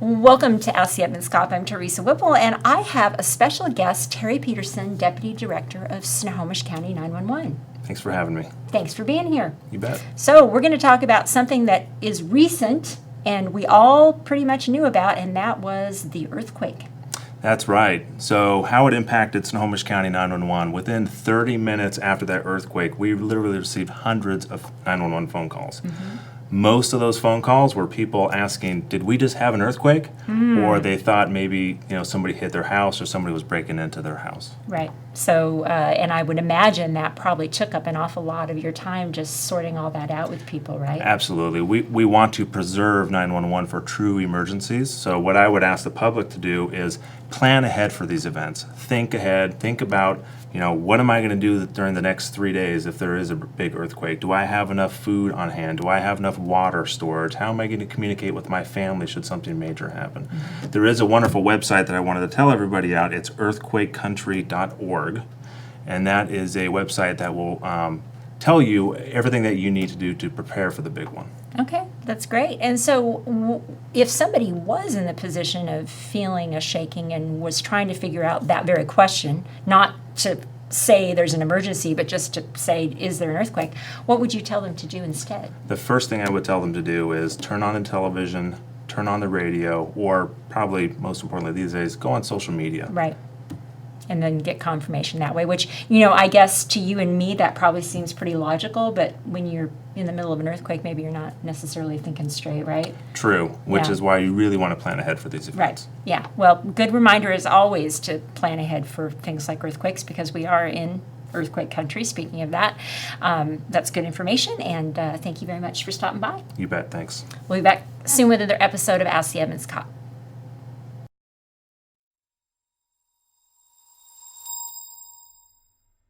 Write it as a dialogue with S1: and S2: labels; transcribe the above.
S1: Welcome to Ask the Edmonds Cop. I'm Teresa Whipple, and I have a special guest, Terry Peterson, Deputy Director of Snohomish County 911.
S2: Thanks for having me.
S1: Thanks for being here.
S2: You bet.
S1: So we're going to talk about something that is recent and we all pretty much knew about, and that was the earthquake.
S2: That's right. So how it impacted Snohomish County 911, within 30 minutes after that earthquake, we literally received hundreds of 911 phone calls. Mm-hmm. Most of those phone calls were people asking, did we just have an earthquake? Or they thought maybe somebody hit their house or somebody was breaking into their house.
S1: Right. So, and I would imagine that probably took up an awful lot of your time just sorting all that out with people, right?
S2: Absolutely. We want to preserve 911 for true emergencies. So what I would ask the public to do is plan ahead for these events. Think ahead. Think about, what am I going to do during the next 3 days if there is a big earthquake? Do I have enough food on hand? Do I have enough water storage? How am I going to communicate with my family should something major happen? Mm-hmm. There is a wonderful website that I wanted to tell everybody out. It's earthquakecountry.org, and that is a website that will tell you everything that you need to do to prepare for the big one.
S1: Okay, that's great. And so if somebody was in the position of feeling a shaking and was trying to figure out that very question, not to say there's an emergency, but just to say, is there an earthquake, what would you tell them to do instead?
S2: The first thing I would tell them to do is turn on the television, turn on the radio, or probably most importantly these days, go on social media.
S1: Right. And then get confirmation that way, which, I guess to you and me, that probably seems pretty logical, but when you're in the middle of an earthquake, maybe you're not necessarily thinking straight, right?
S2: True, which is why you really want to plan ahead for these events.
S1: Right, yeah. Well, good reminder as always to plan ahead for things like earthquakes because we are in earthquake country. Speaking of that, that's good information, and thank you very much for stopping by.
S2: You bet, thanks.
S1: We'll be back soon with another episode of Ask the Edmonds Cop.